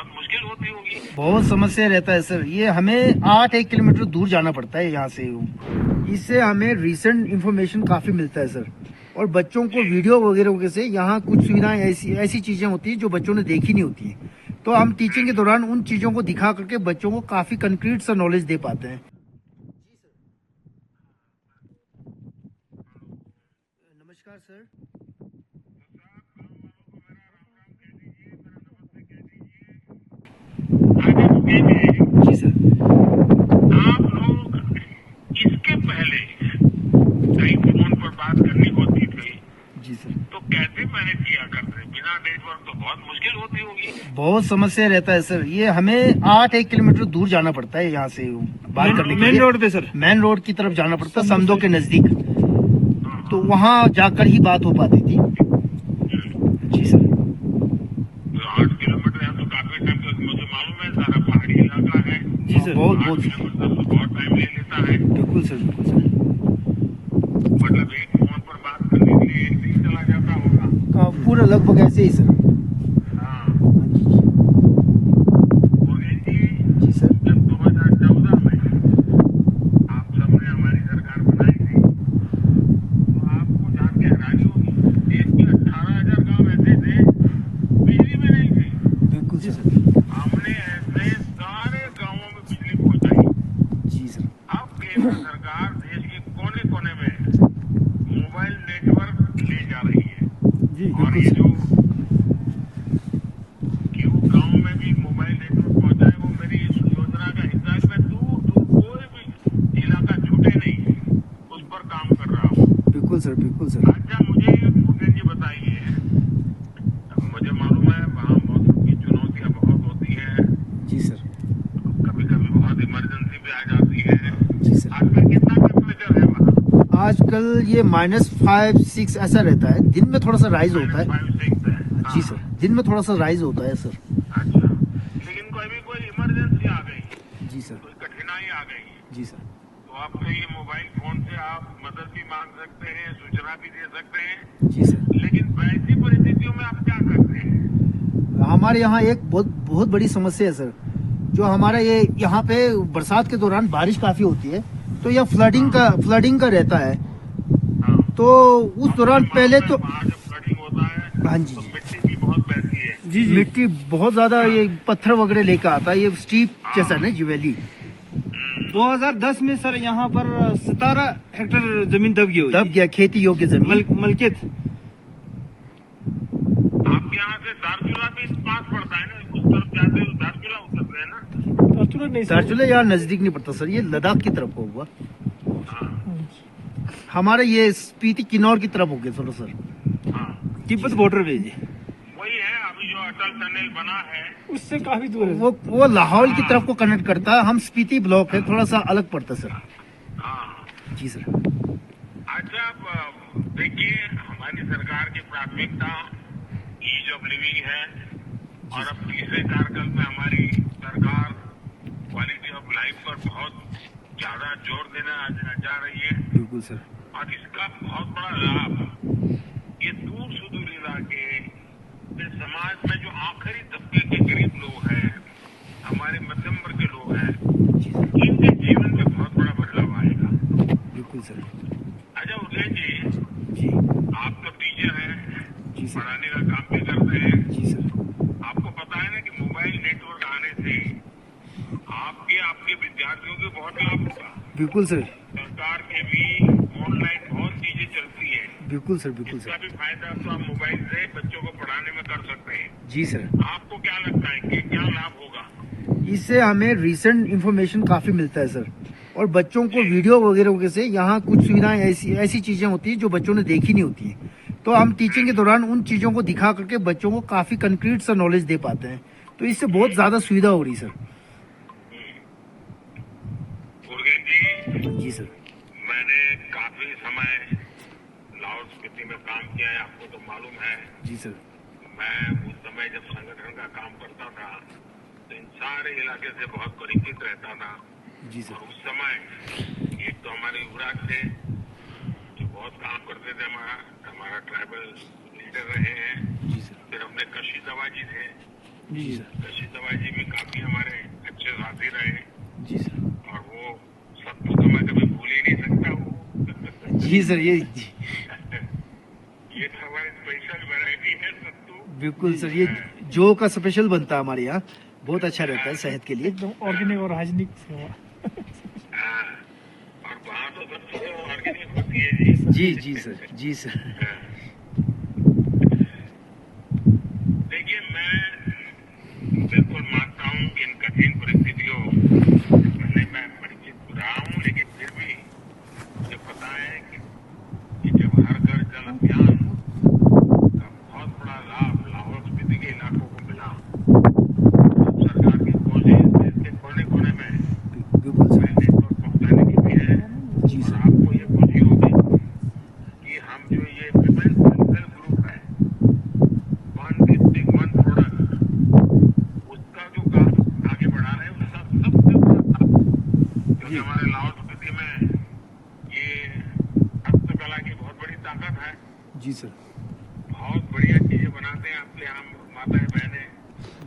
बहुत मुश्किल होती होगी। बहुत समस्या रहता है सर। ये हमें 8 किलोमीटर दूर जाना पड़ता है यहाँ से। इससे हमें रिसेंट इन्फॉर्मेशन काफी मिलता है सर। और बच्चों को वीडियो वगैरह से यहाँ कुछ सुविधाएं ऐसी ऐसी चीजें होती है जो बच्चों ने देखी नहीं होती है। तो हम टीचिंग के दौरान उन चीजों को दिखा करके बच्चों को काफी कंक्रीट सा नॉलेज दे पाते हैं। नमस्कार सर। जी सर। आप लोग इसके पहले कहीं फोन पर बात करनी होती थी जी सर। तो कैसे मैनेज किया करते? बिना नेटवर्क तो बहुत मुश्किल होती होगी। बहुत समस्या रहता है सर। ये हमें 8 किलोमीटर दूर जाना पड़ता है यहाँ से बात करने के लिए। मेन रोड पे सर, मेन रोड की तरफ जाना पड़ता है, समदो के नजदीक। तो वहाँ जाकर ही बात हो पाती थी। जी सर। तो 8 किलोमीटर है तो काफी टाइम, तो मुझे मालूम है सारा पहाड़ी इलाका है। जी सर। बहुत 8 बहुत किलोमीटर तो बहुत टाइम ले लेता है। बिल्कुल सर, बिल्कुल सर। मतलब एक फोन पर बात करने के लिए एक दिन चला जाता होगा। पूरा लगभग ऐसे ही सर। हाँ। हाँ जी मुरलीन जी, जी सर। जब 2014 में आप सबने हमारी सरकार बनाई थी तो आपको जान के हैरानी होगी, देश के 18,000 गांव ऐसे थे बिजली में नहीं थे। बिल्कुल सर। हमने ऐसे सारे गांवों में बिजली पहुंचाई। जी सर। अब केंद्र सरकार देश के कोने कोने में मोबाइल नेटवर्क ले जा रही है। जी और बिल्कुल ये सर। जो क्यों गांव में भी मोबाइल नेटवर्क पहुंचा है, वो मेरी इस योजना का हिस्सा है। मैं दूर दूर कोई भी इलाका छूटे नहीं उस पर काम कर रहा हूँ। बिल्कुल सर, बिल्कुल सर। अच्छा, मुझे मुकेश जी बताइए, मुझे मालूम है वहाँ मौसम की चुनौतियाँ बहुत होती हैं, जी सर। कभी कभी बहुत इमरजेंसी भी आ जाती है। जी सर। आजकल कितना टेम्परेचर है वहाँ? आजकल ये -5-6 ऐसा रहता है। दिन में थोड़ा सा राइज होता है। -5-6 है। जी सर, दिन में थोड़ा सा राइज होता है सर। अच्छा, लेकिन कोई इमरजेंसी आ गई, जी सर। कोई कठिनाई आ गई जी सर। तो आपके ये मोबाइल फोन से आप मदद भी मांग सकते हैं, सूचना भी दे सकते हैं। जी सर। लेकिन वैसी परिस्थितियों में आप क्या करते हैं? हमारे यहाँ एक बहुत बहुत बड़ी समस्या है सर। जो हमारा ये यहाँ पे बरसात के दौरान बारिश काफी होती है, तो यह फ्लडिंग का रहता है। हाँ। तो उस दौरान पहले तो वहाँ जब फ्लडिंग होता है हाँ जी तो जी। मिट्टी भी बहुत बहती है। जी जी। मिट्टी बहुत ज्यादा, ये पत्थर वगैरह लेकर आता है। ये स्टीप जैसा ना ज्वेली। 2010 में सर यहाँ पर 17 हेक्टेयर जमीन दब गई हुई दब गया खेती योग्य जमीन। मलकियत। आपके यहाँ से दारचूला भी पास पड़ता है ना, उस तरफ जाते हो दारचूला उतरते हैं ना? दार्चुला यहाँ नजदीक नहीं पड़ता सर, ये लद्दाख की तरफ होगा। हाँ हमारे ये स्पीति किन्नौर की तरफ हो गया थोड़ा सर। हाँ, तिब्बत बॉर्डर पे जी, वही है। अभी जो अटल टनल बना है उससे काफी दूर है। वो लाहौल की तरफ को कनेक्ट करता है। हम स्पीति ब्लॉक है, थोड़ा सा अलग पड़ता है सर। हाँ। जी सर। अच्छा, अब देखिए, हमारी सरकार की प्राथमिकता ईज ऑफ लिविंग है और अब तीसरे कार्यकाल में हमारी सरकार क्वालिटी ऑफ लाइफ पर बहुत ज्यादा जोर देना जा रही है। बिल्कुल सर। और इसका बहुत बड़ा लाभ ये दूर सुदूर इलाके, इस समाज में जो आखिरी तबके के गरीब लोग हैं, हमारे मध्यम वर्ग के लोग हैं, इनके जीवन में बहुत बड़ा बदलाव आएगा। बिल्कुल सर। अच्छा उदय जी, जी आप तो टीचर हैं, जी सर। पढ़ाने का काम भी करते हैं। जी सर। आपको पता है ना कि मोबाइल नेटवर्क आने से आपके विद्यार्थियों को बहुत लाभ होगा। बिल्कुल सर। सरकार के भी ऑनलाइन बहुत चीजें चलती हैं। बिल्कुल सर, बिल्कुल इसका सर। भी फायदा तो आप मोबाइल से बच्चों को पढ़ाने में कर सकते हैं। जी सर। आपको क्या लगता है कि क्या लाभ होगा? इससे हमें रिसेंट इन्फॉर्मेशन काफी मिलता है सर। और बच्चों को वीडियो वगैरह से यहाँ कुछ सुविधाएं ऐसी ऐसी चीजें होती है जो बच्चों ने देखी नहीं होती है। तो हम टीचिंग के दौरान उन चीजों को दिखा करके बच्चों को काफी कंक्रीट सा नॉलेज दे पाते हैं। तो इससे बहुत ज्यादा सुविधा हो रही सर। मुर्गेन जी, जी सर। मैंने काफी समय लाहौल स्पीति में काम किया है, आपको तो मालूम है। जी सर। मैं उस समय जब संगठन का काम करता था तो इन सारे इलाके से बहुत परिचित रहता था। जी सर। और उस समय एक तो हमारे युवराज थे जो बहुत काम करते थे, हमारा ट्राइबल लीडर रहे हैं। जी सर। फिर अपने कशी दवा जी थे जी सर। कशिश दवाई जी भी काफी हमारे अच्छे साथी रहे जी सर। और वो सत्तू तो मैं कभी भूल ही नहीं सकता वो। जी सर, ये ये तो हमारी स्पेशल वैरायटी है सत्तू। बिल्कुल सर, ये जो का स्पेशल बनता है हमारे यहाँ, बहुत अच्छा रहता है सेहत के लिए। एकदम ऑर्गेनिक और हाइजीनिक सेवा। हाँ, और वहाँ तो सब चीजें ऑर्गेनिक होती है जी। जी सर, जी सर। देखिए, मैं बिल्कुल मानता हूँ कि इन कठिन परिस्थितियों से मैं परिचित रहा हूँ, लेकिन फिर भी मुझे पता है कि जब हर घर जल अभियान का बहुत बड़ा लाभ लाहौल स्पीति के इलाकों को मिला, तो सरकार की कोशिश देश के कोने कोने में बिल्कुल सर। नेटवर्क पहुँचाने की भी है। जी और सर। आपको ये खुशी होगी कि हम जो ये विमेन सेल्फ हेल्प ग्रुप है, वन डिस्ट्रिक्ट वन प्रोडक्ट, उसका जो काम आगे बढ़ा रहे हैं, उसका सबसे बड़ा लाभ, क्योंकि हमारे लाहौल स्पीति में ये हस्तकला की बहुत बड़ी ताकत है। जी सर। बहुत बढ़िया चीजें बनाते हैं आपके यहाँ माताएं बहनें,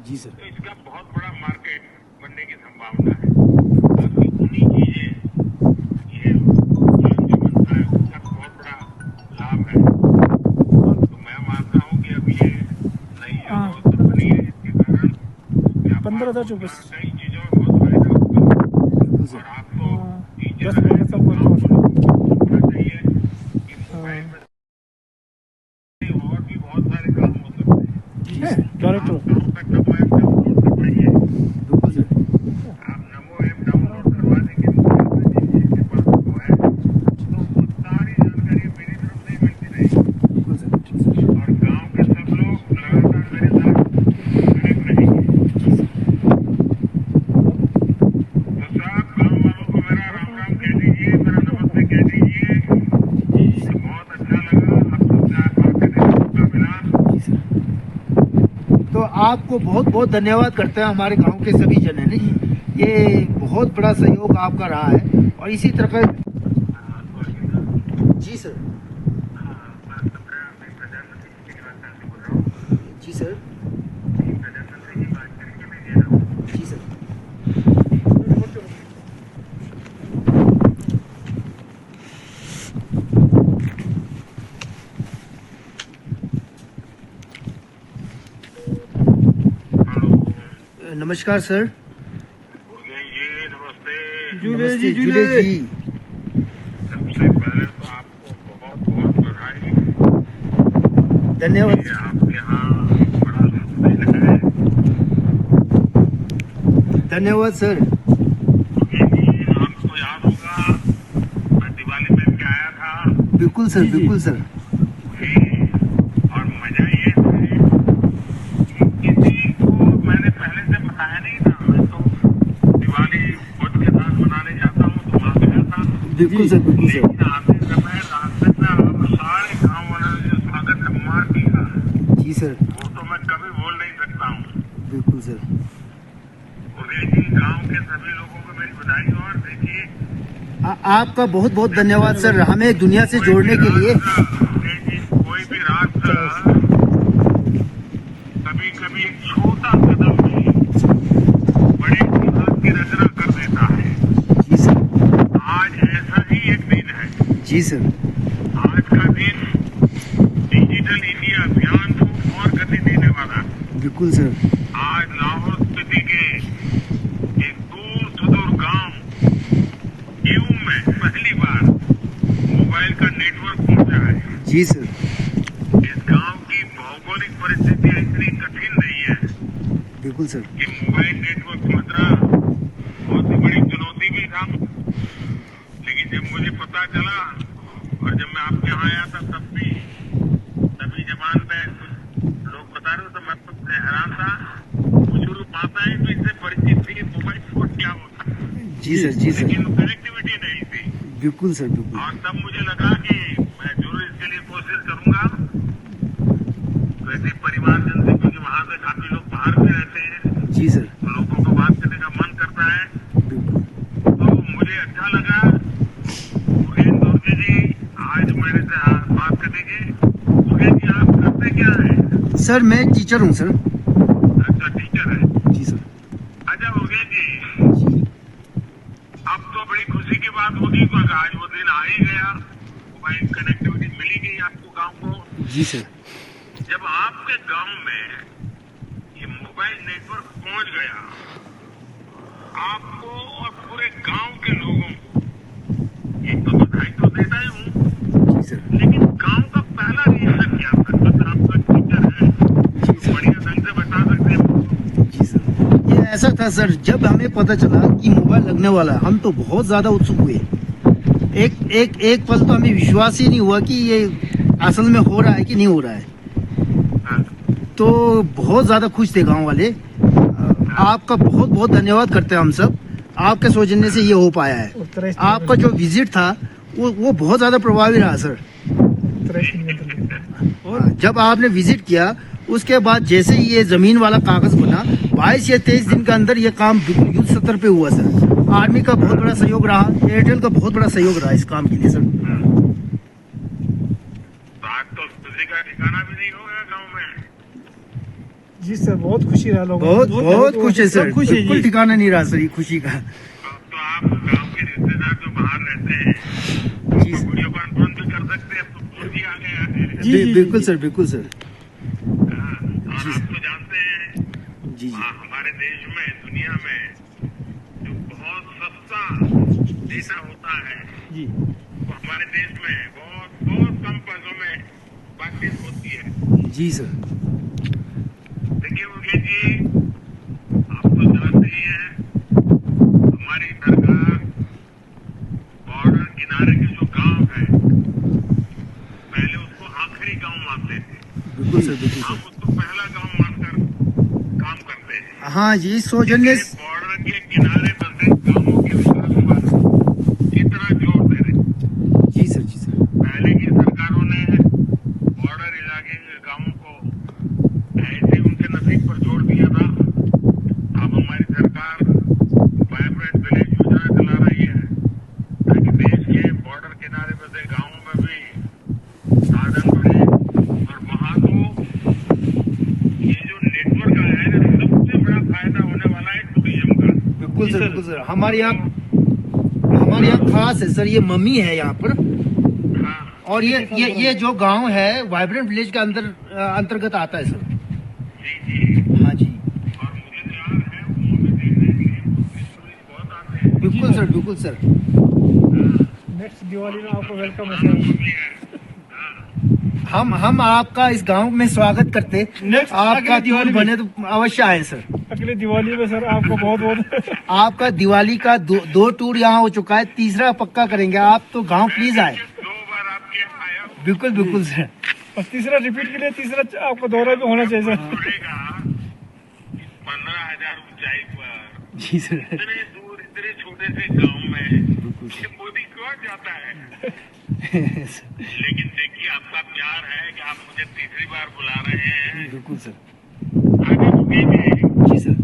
जी सर। तो इसका बहुत बड़ा मार्केट बनने की संभावना है। बाकी उन्हीं चीजें ये फलन जो बनता है उसका बहुत बड़ा लाभ है। तो मैं मानता हूँ कि अब ये नई जो व्यवस्था बनी है, इसके कारण 15,024 कई चीजों में बहुत फायदा होगा। बिल्कुल सर। और आपको 10 मिनट तक बोलता होना चाहिए कि मोबाइल में और भी बहुत सारे काम हो सकते हैं। डायरेक्टर। आप गाँव तक नमो ऐप डाउनलोड करवाइए। बिल्कुल सर। आप नमो ऐप डाउनलोड करवा देंगे, जिसके पास वो है, तो वो सारी जानकारी मेरी तरफ से मिलती रहेगी। बिल्कुल सर। और गांव के सब लोग लगातार मेरे साथ कनेक्ट रहेंगे। तो सब गांव वालों को मेरा राम राम कह दीजिए, मेरा नमस्ते कह दीजिए। बहुत अच्छा लगा आप सबसे आज बात करने का मौका मिला। जी सर। तो आपको बहुत बहुत धन्यवाद करते हैं हमारे गांव के सभी जन है ना, ये बहुत बड़ा सहयोग आपका रहा है और इसी तरह का। जी सर। जी सर। जी सर। नमस्कार सर। जी नमस्ते। जुले नमस्ते, जी, जुले जुले। जी। सबसे पहले तो आपको बहुत बहुत बधाई। धन्यवाद। ये आपके यहाँ बड़ा शुभ दिन है। धन्यवाद सर। क्योंकि आपको याद होगा मैं दिवाली में भी आया था। बिल्कुल सर, बिल्कुल सर। और मजा ये है कि किसी को मैंने पहले से बताया नहीं था। मैं तो दिवाली खुद के साथ मनाने जाता हूँ, तो वहाँ गया था। बिल्कुल सर, बिल्कुल सर। लेकिन आते समय रास्ते में आप सारे गाँव वालों ने जो स्वागत सम्मान किया, जी सर। वो तो मैं कभी भूल नहीं सकता हूँ। बिल्कुल सर। उदय जी, गाँव के सभी लोगों को मेरी बधाई। और देखिए, आपका बहुत बहुत धन्यवाद सर, हमें दुनिया से जोड़ने के लिए। कोई भी राष्ट्र कभी कभी एक छोटा कदम भी बड़े इतिहास की रचना कर देता है। जी सर। आज ऐसा ही एक दिन है। जी सर। आज का दिन डिजिटल इंडिया अभियान को और गति देने वाला है। बिल्कुल सर। आज लाहौल स्पीति के एक दूर सुदूर गांव यूं में पहली बार मोबाइल का नेटवर्क पहुंचा है। जी सर। इस गांव की भौगोलिक परिस्थितियां इतनी कठिन नहीं है बिल्कुल सर। कि मोबाइल नेटवर्क पहुंचना बहुत ही बड़ी चुनौती भी था। लेकिन जब मुझे पता चला और जब मैं आपके यहाँ आया था, तभी जबान पे लोग बता रहे थे, तो मैं तो हैरान था। शुरू आता है तो इससे परिचित थी मोबाइल फोन क्या होता है। जी सर। जी सर। लेकिन कनेक्टिविटी नहीं थी। बिल्कुल सर, बिल्कुल। और तब मुझे लगा कि मैं जरूर इसके लिए कोशिश करूंगा। वैसे परिवारजन से, क्योंकि वहाँ से काफी लोग बाहर भी रहते हैं, जी सर। तो लोगों को बात करने का मन करता है। बिल्कुल। तो मुझे अच्छा लगा उदयन दुर्गे जी आज मेरे से बात करेंगे। उदयन जी, आप करते क्या है? सर मैं टीचर हूँ सर। अच्छा, टीचर मोबाइल कनेक्टिविटी मिली गई आपको गांव को। जी सर। जब आपके गांव में ये मोबाइल नेटवर्क पहुंच गया, आपको और पूरे गांव के लोगों को एक तो बधाई तो देता ही हूँ, जी सर। लेकिन गांव का पहला रिएक्शन क्या था? अगर आपका टीचर है तो बढ़िया ढंग से बता सकते हैं। जी सर, ये ऐसा था सर, जब हमें पता चला कि मोबाइल लगने वाला है, हम तो बहुत ज्यादा उत्सुक हुए। एक पल तो हमें विश्वास ही नहीं हुआ कि ये असल में हो रहा है कि नहीं हो रहा है। तो बहुत ज्यादा खुश थे गांव वाले। आपका बहुत बहुत धन्यवाद करते हैं हम सब, आपके सौजन्य से ये हो पाया है। आपका जो विजिट था वो बहुत ज्यादा प्रभावी रहा सर। जब आपने विजिट किया उसके बाद जैसे ही ये जमीन वाला कागज बना, 22 या 23 दिन के अंदर ये काम बिल्कुल युद्ध स्तर पे हुआ सर। आर्मी का बहुत बड़ा सहयोग रहा, एयरटेल का बहुत बड़ा सहयोग रहा इस काम के लिए सर। तो आज तो खुशी का ठिकाना भी नहीं होगा गांव में। जी सर, बहुत खुशी रहा लोगों बहुत बहुत खुश है सर, खुश है बिल्कुल जी। ठिकाना नहीं रहा सर ये खुशी का। अब तो आप गांव के रिश्तेदार जो बाहर रहते हैं जी तो सर। वीडियो कॉन्फ्रेंस भी कर सकते हैं। अब तो 4G आ गया है। जी, जी, बिल्कुल जी। सर, बिल्कुल सर। और आप तो जानते हैं जी जी हमारे देश में, दुनिया में जो बहुत सस्ता डेटा होता है जी वो हमारे देश में बहुत बहुत कम पैसों में बातचीत होती है। जी सर। देखिए मुकेश जी, आप तो जानते ही हैं हमारी सरकार बॉर्डर किनारे के जो गांव है पहले उसको आखिरी गांव मानते थे, बिल्कुल सर, बिल्कुल हम सर। उसको पहला गांव मानकर काम करते हैं। हाँ जी, सौजन्य बॉर्डर के किनारे बसे गांवों के विकास पर इतना जोर दे रहे। जी सर, जी सर। पहले की सरकारों ने बॉर्डर इलाके के गांवों को ऐसे उनके नसीब पर जोड़ दिया था। अब हमारी सरकार वाइब्रेंट विलेज योजना चला रही है ताकि देश के बॉर्डर किनारे बसे गांवों में भी साधन बढ़े। और वहां तो ये जो नेटवर्क आया है ना, सबसे बड़ा फायदा होने वाला है टूरिज्म का। बिल्कुल जी सर, सर। बिल्कुल सर। हमारे यहाँ खास है सर, ये मम्मी है यहाँ पर। हाँ, और ये जो गांव है वाइब्रेंट विलेज के अंतर्गत आता है सर। जी जी। हाँ जी, और मुझे तो याद है वो मूवी देखने के लिए टूरिस्ट बहुत आते हैं। बिल्कुल सर, बिल्कुल सर। नेक्स्ट दिवाली में आपको वेलकम है पुराना सर। मूवी है। हाँ, हम आपका इस गांव में स्वागत करते। नेक्स्ट आपका अगली दिवाली टूर में बने तो अवश्य आए सर। अगले दिवाली में सर आपको बहुत बहुत आपका दिवाली का दो टूर यहाँ हो चुका है, तीसरा पक्का करेंगे। आप तो गांव प्लीज आए। 2 बार आपके यहाँ आया हूँ। बिल्कुल बिल्कुल सर। और तीसरा रिपीट के लिए तीसरा आपको दौरा भी होना चाहिए सर। पड़ेगा 15,000 ऊंचाई पर जी सर। इतने दूर इतने छोटे से गांव में ये मोदी क्यों जाता है? लेकिन देखिए आपका प्यार है कि आप मुझे तीसरी बार बुला रहे हैं। बिल्कुल सर। आगे रुकेंगे। जी सर।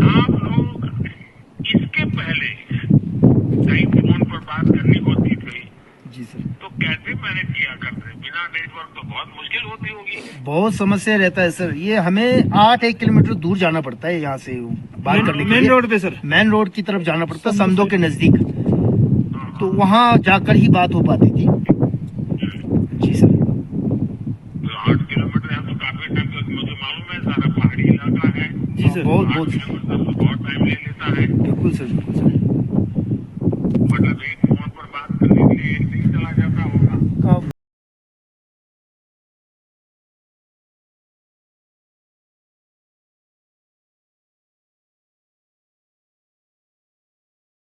आप लोग इसके पहले कहीं फोन पर बात करनी होती थी जी सर। तो कैसे मैनेज किया करते? बिना नेटवर्क तो बहुत मुश्किल होती होगी। बहुत समस्या रहता है सर, ये हमें 8 किलोमीटर दूर जाना पड़ता है यहाँ से बात करने के मेन लिए। रोड पे सर। मेन रोड की तरफ जाना पड़ता है, समदो के नजदीक। तो वहाँ जाकर ही बात हो पाती थी। जी सर। तो 8 किलोमीटर है तो काफी टाइम, तो मुझे मालूम है सारा पहाड़ी इलाका है। जी सर। बहुत 8 बहुत किलोमीटर तो बहुत टाइम ले लेता है। बिल्कुल सर, बिल्कुल सर। मतलब एक फोन पर बात करने के लिए 1 दिन चला जाता होगा।